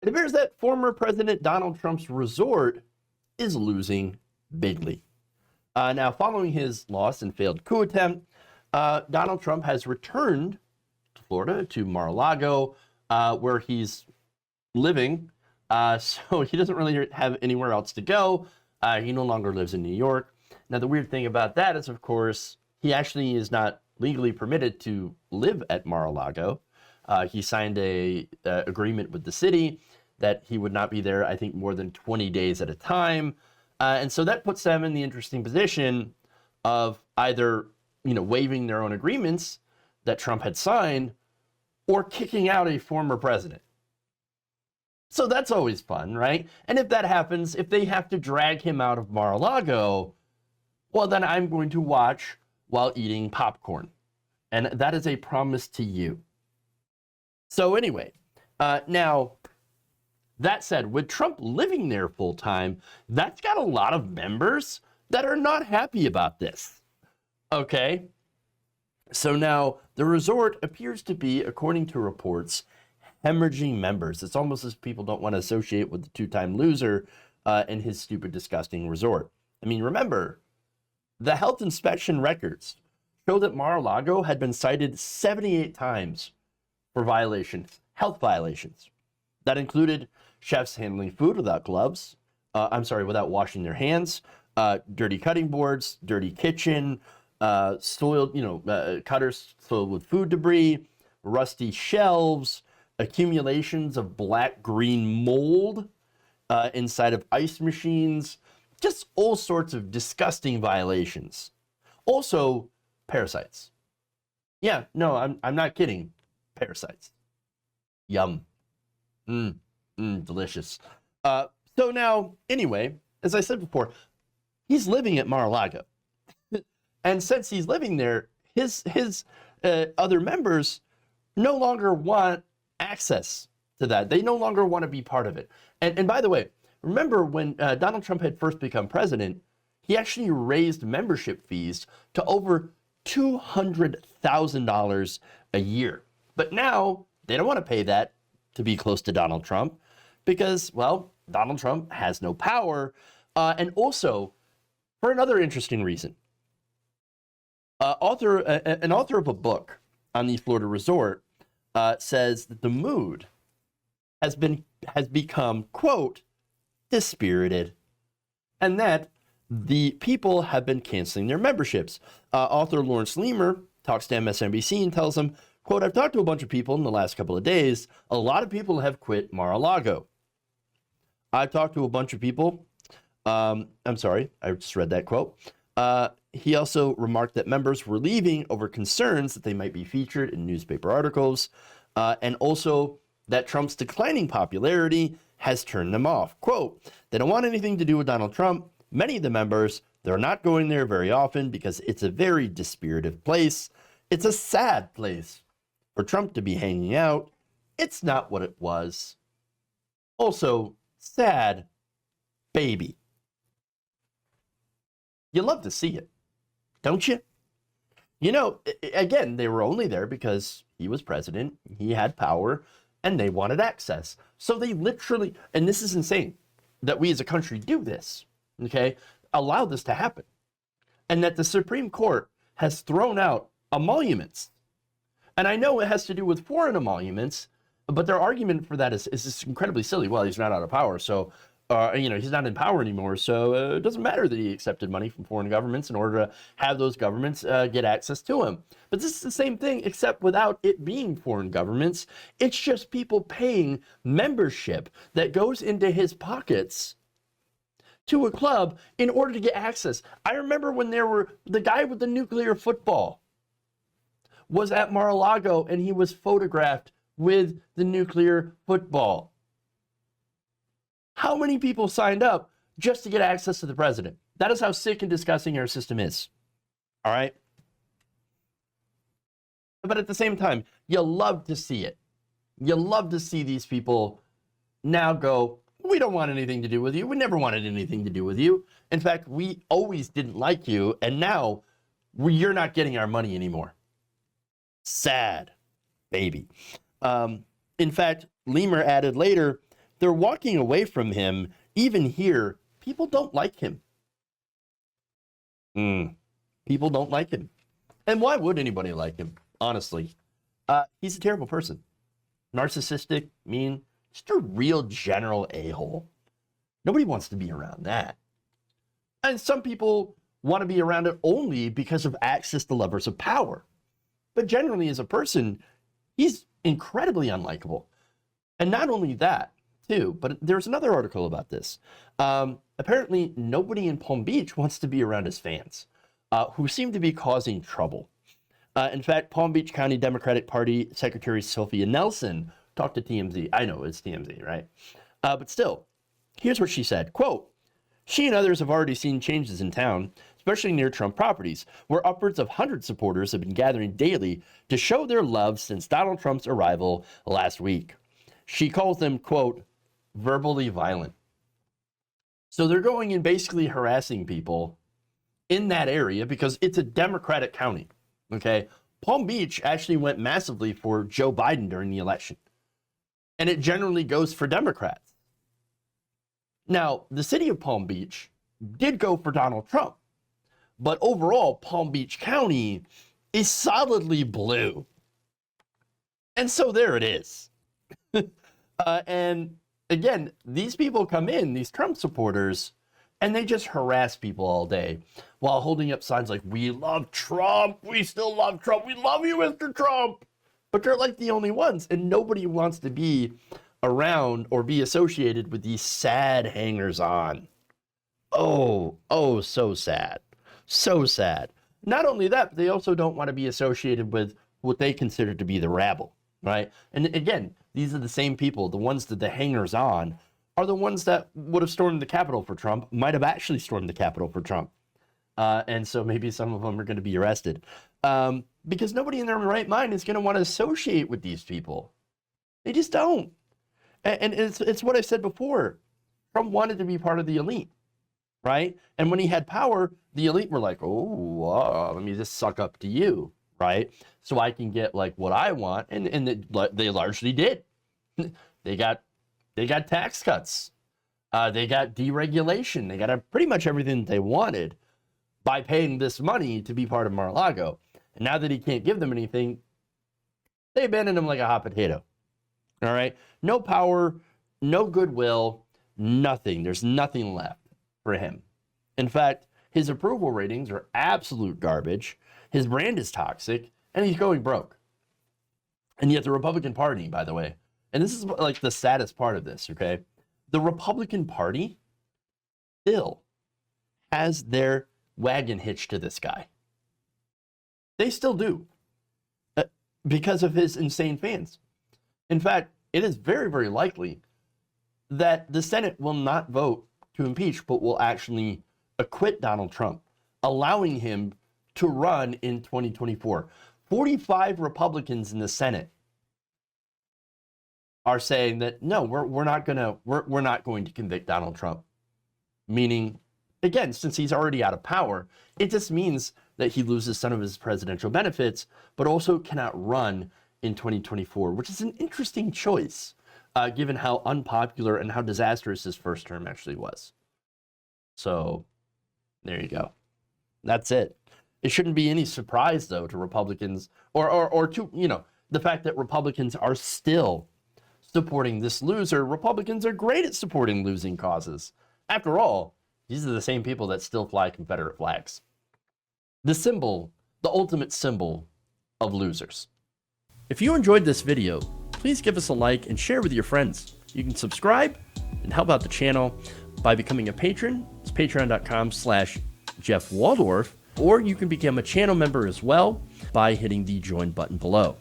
It appears that former President Donald Trump's resort is losing bigly. Now, following his loss and failed coup attempt, Donald Trump has returned to Florida, to Mar-A-Lago, where he's living. So he doesn't really have anywhere else to go. He no longer lives in New York. Now, the weird thing about that is, of course, he actually is not legally permitted to live at Mar-A-Lago. He signed a agreement with the city that he would not be there, I think, more than 20 days at a time. And so that puts them in the interesting position of either, waiving their own agreements that Trump had signed or kicking out a former president. So that's always fun, right? And if that happens, if they have to drag him out of Mar-a-Lago, well, then I'm going to watch while eating popcorn. And that is a promise to you. So anyway, now, that said, with Trump living there full time, that's got a lot of members that are not happy about this. Okay? So now, the resort appears to be, according to reports, hemorrhaging members. It's almost as if people don't want to associate with the two-time loser and his stupid, disgusting resort. I mean, remember, the health inspection records show that Mar-a-Lago had been cited 78 times for violations, health violations. That included chefs handling food without gloves, without washing their hands, dirty cutting boards, dirty kitchen, soiled, cutters filled with food debris, rusty shelves, accumulations of black-green mold inside of ice machines, just all sorts of disgusting violations. Also, parasites. Yeah, no, I'm not kidding. Parasites. Yum. Delicious. So now, anyway, as I said before, he's living at Mar-a-Lago. And since he's living there, his other members no longer want access to that. They no longer want to be part of it. And by the way, remember when Donald Trump had first become president, he actually raised membership fees to over $200,000 a year. But now they don't want to pay that to be close to Donald Trump because, well, Donald Trump has no power. And also, for another interesting reason, an author of a book on the Florida resort says that the mood has become, quote, dispirited, and that the people have been canceling their memberships. Author Lawrence Leamer talks to MSNBC and tells him, quote, I've talked to a bunch of people in the last couple of days. A lot of people have quit Mar-a-Lago. I've talked to a bunch of people. I'm sorry, I just read that quote. He also remarked that members were leaving over concerns that they might be featured in newspaper articles, and also that Trump's declining popularity has turned them off. Quote, they don't want anything to do with Donald Trump. Many of the members, they're not going there very often because it's a very dispirited place. It's a sad place. For Trump to be hanging out, it's not what it was. Also, sad baby. You love to see it, don't you? Again, they were only there because he was president, he had power, and they wanted access. So they literally, and this is insane, that we as a country do this, okay? Allow this to happen. And that the Supreme Court has thrown out emoluments. And I know it has to do with foreign emoluments, but their argument for that is just incredibly silly. Well, he's not out of power, so, he's not in power anymore, so it doesn't matter that he accepted money from foreign governments in order to have those governments get access to him. But this is the same thing, except without it being foreign governments. It's just people paying membership that goes into his pockets to a club in order to get access. I remember when the guy with the nuclear football was at Mar-a-Lago and he was photographed with the nuclear football. How many people signed up just to get access to the president? That is how sick and disgusting our system is. All right? But at the same time, you love to see it. You love to see these people now go, we don't want anything to do with you. We never wanted anything to do with you. In fact, we always didn't like you, and now you're not getting our money anymore. Sad baby. In fact, Leamer added later, they're walking away from him. Even here, people don't like him. People don't like him. And why would anybody like him, honestly? He's a terrible person. Narcissistic, mean, just a real general a-hole. Nobody wants to be around that. And some people want to be around it only because of access to levers of power. But generally, as a person, he's incredibly unlikable. And not only that, too, but there's another article about this. Apparently, nobody in Palm Beach wants to be around his fans, who seem to be causing trouble. In fact, Palm Beach County Democratic Party Secretary Sophia Nelson talked to TMZ. I know it's TMZ, right? But still, here's what she said. Quote, she and others have already seen changes in town, especially near Trump properties, where upwards of 100 supporters have been gathering daily to show their love since Donald Trump's arrival last week. She calls them, quote, verbally violent. So they're going and basically harassing people in that area because it's a Democratic county, okay? Palm Beach actually went massively for Joe Biden during the election, and it generally goes for Democrats. Now, the city of Palm Beach did go for Donald Trump, but overall, Palm Beach County is solidly blue. And so there it is. And again, these people come in, these Trump supporters, and they just harass people all day while holding up signs like, we love Trump, we still love Trump, we love you, Mr. Trump. But they're like the only ones, and nobody wants to be around or be associated with these sad hangers-on. Oh, so sad. So sad. Not only that, but they also don't want to be associated with what they consider to be the rabble, right? And again, these are the same people, the ones that the hangers-on are the ones that would have stormed the Capitol for Trump, might have actually stormed the Capitol for Trump. And so maybe some of them are going to be arrested. Because nobody in their right mind is going to want to associate with these people. They just don't. And it's what I said before. Trump wanted to be part of the elite, right? And when he had power, the elite were like, let me just suck up to you, right? So I can get like what I want. And they largely did. They got tax cuts. They got deregulation. They got pretty much everything that they wanted by paying this money to be part of Mar-A-Lago. And now that he can't give them anything, they abandon him like a hot potato. All right? No power, no goodwill, nothing. There's nothing left for him. In fact, his approval ratings are absolute garbage. His brand is toxic, and he's going broke. And yet the Republican Party, by the way, and this is like the saddest part of this, okay? The Republican Party still has their wagon hitched to this guy. They still do. Because of his insane fans. In fact, it is very, very likely that the Senate will not vote to impeach, but will actually acquit Donald Trump, allowing him to run in 2024. 45 Republicans in the Senate are saying that no, we're not going to convict Donald Trump. Meaning, again, since he's already out of power, it just means that he loses some of his presidential benefits, but also cannot run in 2024, which is an interesting choice, given how unpopular and how disastrous his first term actually was. So, there you go. That's it. It shouldn't be any surprise, though, to Republicans, or to, the fact that Republicans are still supporting this loser. Republicans are great at supporting losing causes. After all, these are the same people that still fly Confederate flags. The symbol, the ultimate symbol of losers. If you enjoyed this video, please give us a like and share with your friends. You can subscribe and help out the channel by becoming a patron. It's patreon.com/Jeff Waldorf, or you can become a channel member as well by hitting the join button below.